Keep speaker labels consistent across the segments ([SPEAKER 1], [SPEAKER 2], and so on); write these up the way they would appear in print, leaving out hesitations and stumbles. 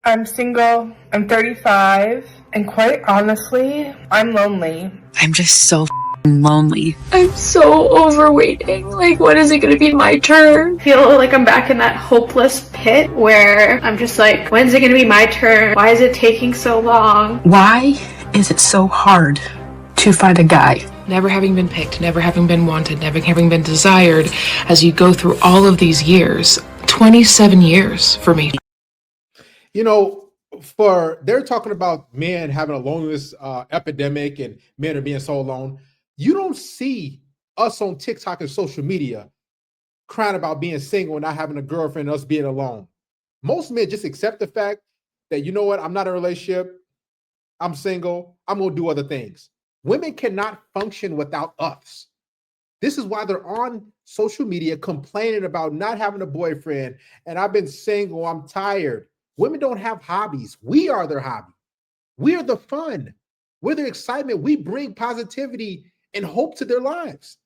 [SPEAKER 1] I'm single, I'm 35, and quite honestly, I'm lonely.
[SPEAKER 2] I'm just so lonely.
[SPEAKER 3] I'm so overweighting. Like, when is it gonna be my turn?
[SPEAKER 4] I feel like I'm back in that hopeless pit where I'm just like, when's it gonna be my turn? Why is it taking so long?
[SPEAKER 2] Why is it so hard to find a guy?
[SPEAKER 5] Never having been picked, never having been wanted, never having been desired, as you go through all of these years, 27 years for me.
[SPEAKER 6] You know, they're talking about men having a loneliness epidemic and men are being so alone. You don't see us on TikTok and social media crying about being single and not having a girlfriend and us being alone. Most men just accept the fact that, you know what, I'm not in a relationship, I'm single, I'm going to do other things. Women cannot function without us. This is why they're on social media complaining about not having a boyfriend. And I've been single, I'm tired. Women don't have hobbies. We are their hobby. We are the fun. We're the excitement. We bring positivity and hope to their lives.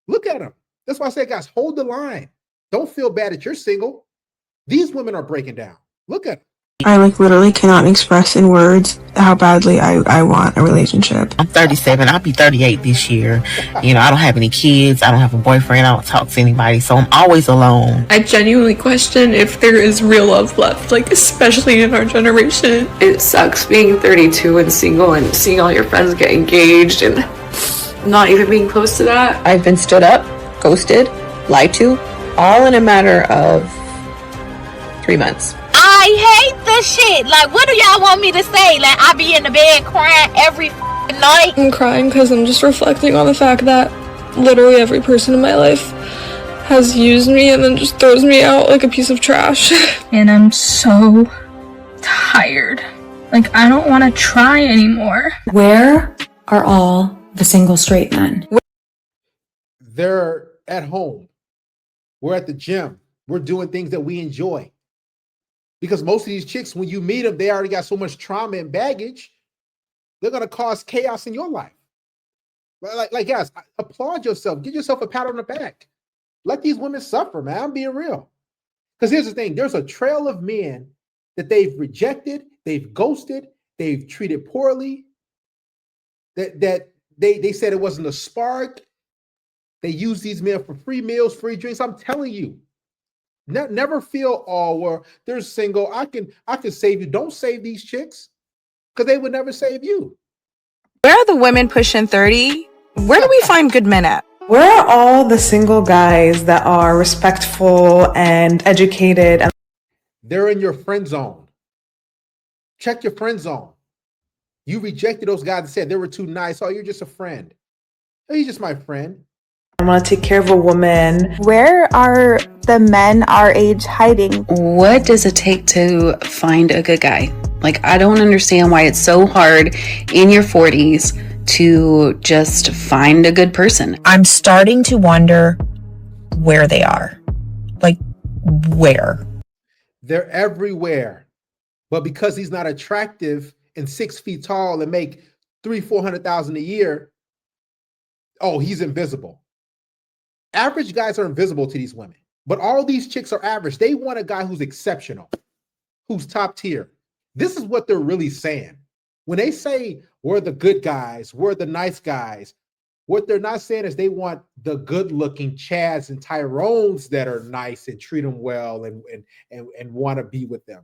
[SPEAKER 6] Look at them. That's why I say, guys, hold the line. Don't feel bad that you're single. These women are breaking down. Look at them.
[SPEAKER 7] I literally cannot express in words how badly I want a relationship.
[SPEAKER 8] I'm 37. I'll be 38 this year. You know, I don't have any kids. I don't have a boyfriend. I don't talk to anybody. So I'm always alone.
[SPEAKER 3] I genuinely question if there is real love left, like, especially in our generation.
[SPEAKER 9] It sucks being 32 and single and seeing all your friends get engaged and not even being close to that.
[SPEAKER 10] I've been stood up, ghosted, lied to, all in a matter of 3 months.
[SPEAKER 11] I hate this shit. Like, what do y'all want me to say? Like, I be in the bed crying every night.
[SPEAKER 3] I'm crying because I'm just reflecting on the fact that literally every person in my life has used me and then just throws me out like a piece of trash.
[SPEAKER 12] And I'm so tired. Like, I don't want to try anymore.
[SPEAKER 13] Where are all the single straight men?
[SPEAKER 6] They're at home. We're at the gym. We're doing things that we enjoy. Because most of these chicks, when you meet them, they already got so much trauma and baggage, they're going to cause chaos in your life. Like, guys, applaud yourself. Give yourself a pat on the back. Let these women suffer, man. I'm being real. Because here's the thing. There's a trail of men that they've rejected, they've ghosted, they've treated poorly, that they said it wasn't a spark. They use these men for free meals, free drinks. I'm telling you. Never feel, oh, well, they're single. I can save you. Don't save these chicks because they would never save you.
[SPEAKER 14] Where are the women pushing 30? Where do we find good men at?
[SPEAKER 15] Where are all the single guys that are respectful and educated?
[SPEAKER 6] They're in your friend zone. Check your friend zone. You rejected those guys that said they were too nice. Oh, you're just a friend. Oh, you're just my friend.
[SPEAKER 15] I want to take care of a woman.
[SPEAKER 16] Where are the men our age hiding?
[SPEAKER 10] What does it take to find a good guy? Like, I don't understand why it's so hard in your 40s to just find a good person.
[SPEAKER 14] I'm starting to wonder where they are. Like, where?
[SPEAKER 6] They're everywhere. But because he's not attractive and 6 feet tall and make $300,000-$400,000 a year, oh, he's invisible. Average guys are invisible to these women, but all these chicks are average. They want a guy who's exceptional, who's top tier. This is what they're really saying. When they say we're the good guys, we're the nice guys, what they're not saying is they want the good-looking Chads and Tyrones that are nice and treat them well and want to be with them.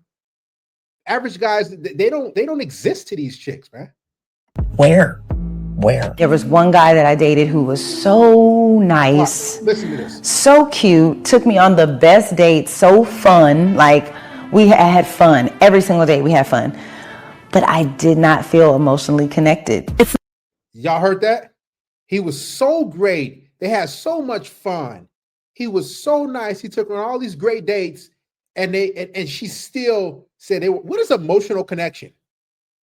[SPEAKER 6] Average guys, they don't exist to these chicks, man.
[SPEAKER 14] Where?
[SPEAKER 17] There was one guy that I dated who was so nice,
[SPEAKER 6] listen to this,
[SPEAKER 17] so cute, took me on the best date, so fun. Like, we had fun every single day. We had fun, but I did not feel emotionally connected.
[SPEAKER 6] Y'all heard that? He was so great. They had so much fun. He was so nice. He took her on all these great dates, and she still said, "What is emotional connection?"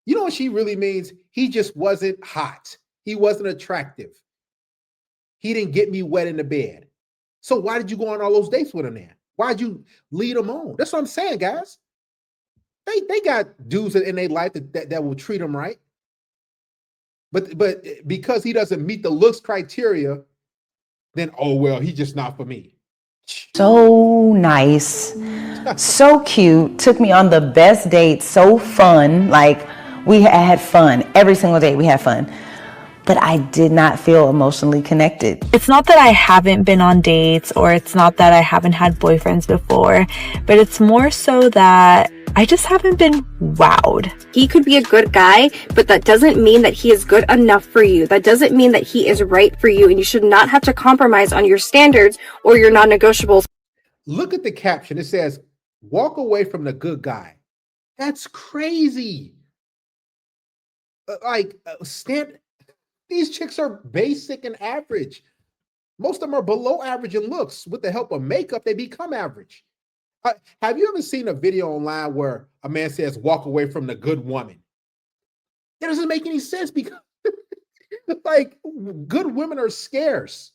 [SPEAKER 6] You know what she really means? He just wasn't hot. He wasn't attractive. He didn't get me wet in the bed. So why did you go on all those dates with him then? Why'd you lead him on? That's what I'm saying, guys. They got dudes in their life that will treat them right. But because he doesn't meet the looks criteria, then, oh, well, he's just not for me.
[SPEAKER 17] So nice, so cute, took me on the best dates, so fun. Like, we had fun. Every single day we had fun. But I did not feel emotionally connected.
[SPEAKER 18] It's not that I haven't been on dates, or it's not that I haven't had boyfriends before, but it's more so that I just haven't been wowed.
[SPEAKER 19] He could be a good guy, but that doesn't mean that he is good enough for you. That doesn't mean that he is right for you, and you should not have to compromise on your standards or your non-negotiables.
[SPEAKER 6] Look at the caption. It says, walk away from the good guy. That's crazy. These chicks are basic and average. Most of them are below average in looks. With the help of makeup, they become average. Have you ever seen a video online where a man says, walk away from the good woman? That doesn't make any sense because like, good women are scarce.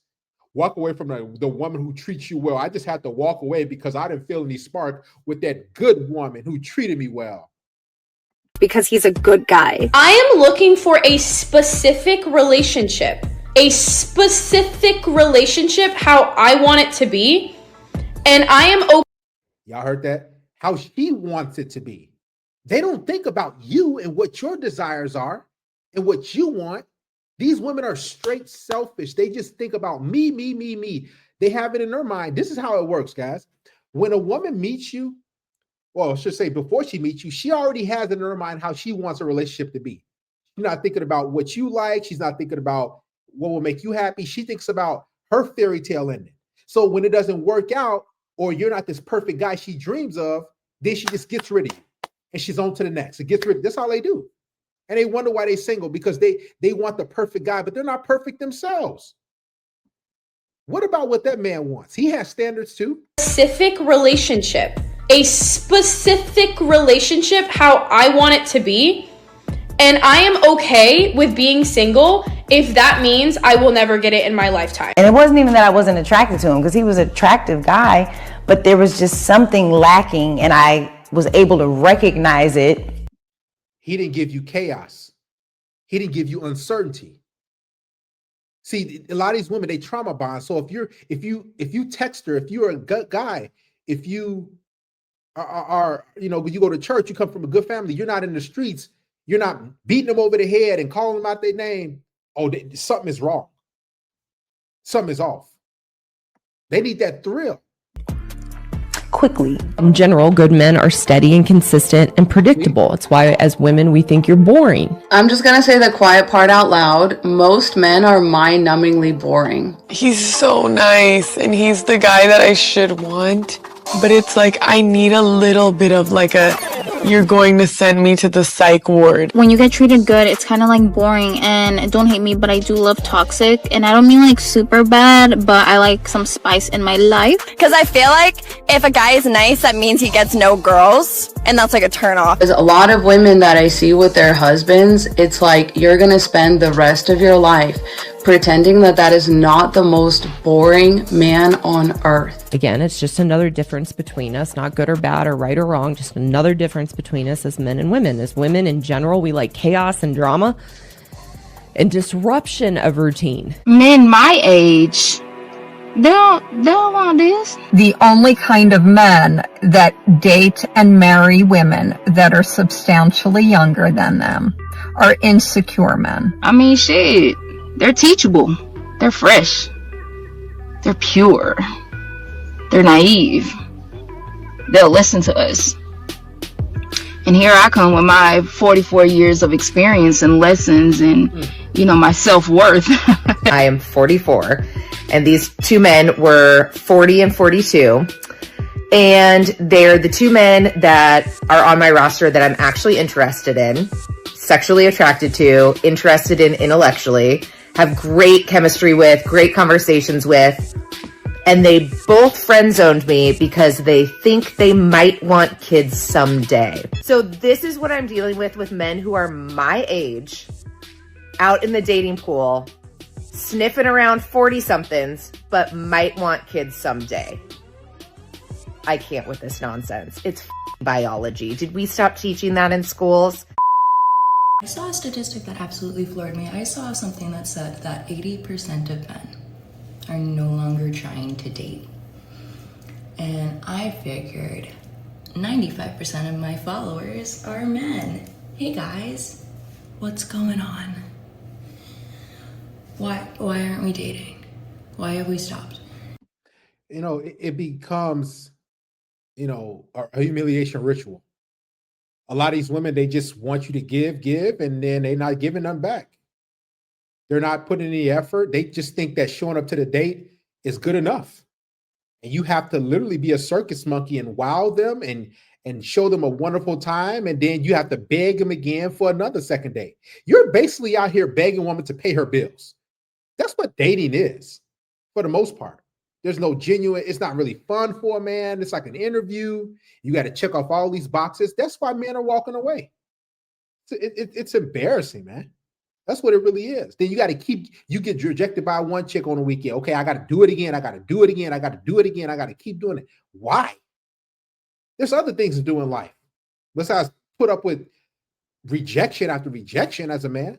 [SPEAKER 6] Walk away from the woman who treats you well. I just had to walk away because I didn't feel any spark with that good woman who treated me well.
[SPEAKER 19] Because he's a good guy.
[SPEAKER 20] I am looking for a specific relationship. A specific relationship, how I want it to be. And I am okay.
[SPEAKER 6] Y'all heard that? How she wants it to be. They don't think about you and what your desires are and what you want. These women are straight selfish. They just think about me, me, me, me. They have it in their mind. This is how it works, guys. When a woman meets you, well, I should say before she meets you, she already has in her mind how she wants a relationship to be. She's not thinking about what you like. She's not thinking about what will make you happy. She thinks about her fairy tale ending. So when it doesn't work out, or you're not this perfect guy she dreams of, then she just gets rid of you and she's on to the next. It gets rid. That's all they do. And they wonder why they're single, because they want the perfect guy, but they're not perfect themselves. What about what that man wants? He has standards too.
[SPEAKER 20] Specific relationship. A specific relationship, how I want it to be. And I am okay with being single if that means I will never get it in my lifetime.
[SPEAKER 17] And it wasn't even that I wasn't attracted to him, because he was an attractive guy, but there was just something lacking, and I was able to recognize it.
[SPEAKER 6] He didn't give you chaos. He didn't give you uncertainty. See, a lot of these women, they trauma bond. So if you text her, if you're a good guy, if you are when you go to church, you come from a good family, you're not in the streets, you're not beating them over the head and calling them out their name. Oh, something is wrong. Something is off. They need that thrill.
[SPEAKER 21] Quickly. In general, good men are steady and consistent and predictable. It's why, as women, we think you're boring.
[SPEAKER 9] I'm just gonna say the quiet part out loud. Most men are mind-numbingly boring.
[SPEAKER 3] He's so nice, and he's the guy that I should want. But it's like, I need a little bit of like you're going to send me to the psych ward.
[SPEAKER 22] When you get treated good, it's kind of like boring. And don't hate me, but I do love toxic. And I don't mean like super bad, but I like some spice in my life.
[SPEAKER 23] Because I feel like if a guy is nice, that means he gets no girls. And that's like a turn off.
[SPEAKER 9] There's a lot of women that I see with their husbands. It's like, you're going to spend the rest of your life pretending that is not the most boring man on earth.
[SPEAKER 21] Again, it's just another difference between us, not good or bad or right or wrong, just another difference between us as men and women. As women in general, we like chaos and drama and disruption of routine.
[SPEAKER 12] Men my age, they don't want this. The only kind of men that date and marry women that are substantially younger than them are insecure men.
[SPEAKER 22] I mean, shit. They're teachable. They're fresh. They're pure. They're naive. They'll listen to us. And here I come with my 44 years of experience and lessons and, my self-worth.
[SPEAKER 24] I am 44, and these two men were 40 and 42. And they're the two men that are on my roster that I'm actually interested in, sexually attracted to, interested in intellectually, have great chemistry with, great conversations with, and they both friend zoned me because they think they might want kids someday. So this is what I'm dealing with men who are my age, out in the dating pool, sniffing around 40-somethings, but might want kids someday. I can't with this nonsense. It's biology. Did we stop teaching that in schools?
[SPEAKER 13] I saw a statistic that absolutely floored me. I saw something that said that 80% of men are no longer trying to date. And I figured 95% of my followers are men. Hey guys, what's going on? Why aren't we dating? Why have we stopped?
[SPEAKER 6] You know, it becomes, you know, a humiliation ritual. A lot of these women, they just want you to give, and then they're not giving them back. They're not putting any effort. They just think that showing up to the date is good enough. And you have to literally be a circus monkey and wow them and show them a wonderful time. And then you have to beg them again for another second date. You're basically out here begging a woman to pay her bills. That's what dating is for the most part. There's no genuine, it's not really fun for a man. It's like an interview. You got to check off all these boxes. That's why men are walking away. It's embarrassing, man. That's what it really is. Then you got to you get rejected by one chick on the weekend. Okay, I got to do it again. I got to do it again. I got to do it again. I got to keep doing it. Why? There's other things to do in life besides put up with rejection after rejection as a man.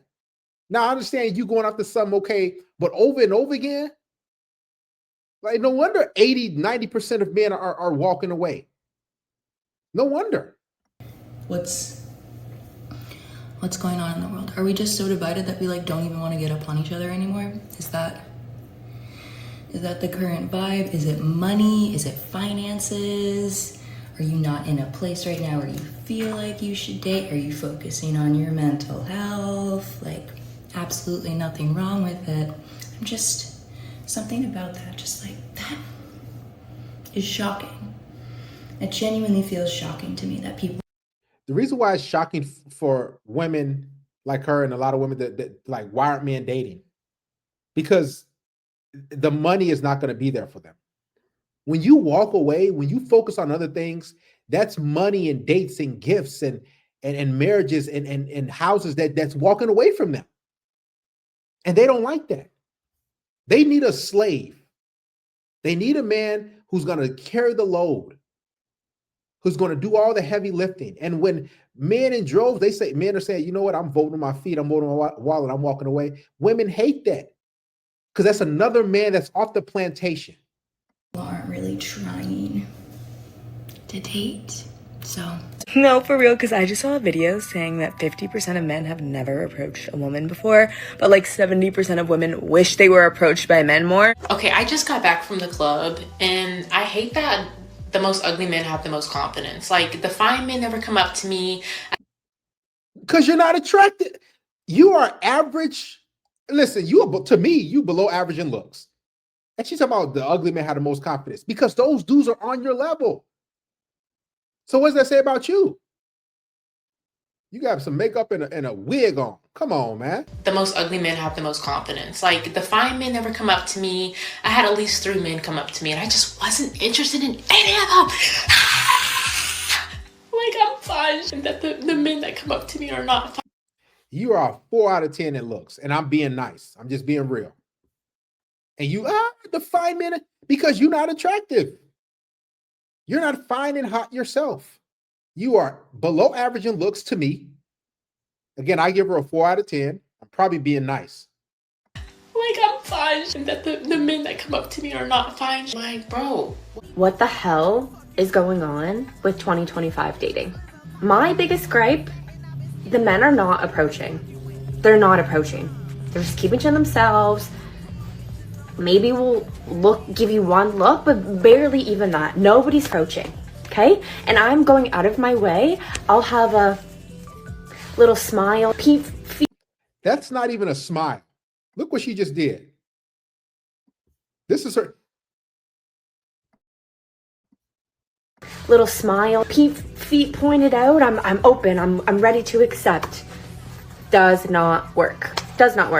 [SPEAKER 6] Now, I understand you going after something, okay, but over and over again, like no wonder 80, 90% of men are walking away. No wonder.
[SPEAKER 13] What's going on in the world? Are we just so divided that we like don't even want to get up on each other anymore? Is that the current vibe? Is it money? Is it finances? Are you not in a place right now where you feel like you should date? Are you focusing on your mental health? Like, absolutely nothing wrong with it. I'm just, something about that, just like, that is shocking. It genuinely feels shocking to me that people.
[SPEAKER 6] The reason why it's shocking for women like her and a lot of women that like, why aren't men dating? Because the money is not going to be there for them. When you walk away, when you focus on other things, that's money and dates and gifts and marriages and houses that's walking away from them. And they don't like that. They need a slave. They need a man who's going to carry the load, who's going to do all the heavy lifting. And when men in droves, men are saying, you know what, I'm voting on my feet, I'm voting on my wallet, I'm walking away. Women hate that because that's another man that's off the plantation.
[SPEAKER 13] Aren't really trying to date, so.
[SPEAKER 1] No, for real, because I just saw a video saying that 50% of men have never approached a woman before, but like 70% of women wish they were approached by men more.
[SPEAKER 2] Okay, I just got back from the club, and I hate that the most ugly men have the most confidence. Like, the fine men never come up to me.
[SPEAKER 6] Because you're not attracted. You are average. Listen, to me, you below average in looks. And she's talking about the ugly men have the most confidence because those dudes are on your level. So what does that say about you? You got some makeup and a wig on. Come on, man.
[SPEAKER 2] The most ugly men have the most confidence. Like, the fine men never come up to me. I had at least 3 men come up to me, and I just wasn't interested in any of them. Like, I'm fine. And that the men that come up to me are not fine.
[SPEAKER 6] You are a 4 out of 10 in looks, and I'm being nice. I'm just being real. And you are the fine men because you're not attractive. You're not fine and hot yourself. You are below average in looks to me. Again, I give her a 4 out of 10. I'm probably being nice.
[SPEAKER 2] Like, I'm fine. And that the men that come up to me are not fine. Like, bro.
[SPEAKER 4] What the hell is going on with 2025 dating? My biggest gripe, the men are not approaching. They're not approaching. They're just keeping to themselves. Maybe we'll give you one look, but barely even that. Nobody's approaching, okay? And I'm going out of my way. I'll have a little smile.
[SPEAKER 6] That's not even a smile. Look what she just did. This is her.
[SPEAKER 4] Little smile. Feet pointed out. I'm open. I'm ready to accept. Does not work. Does not work.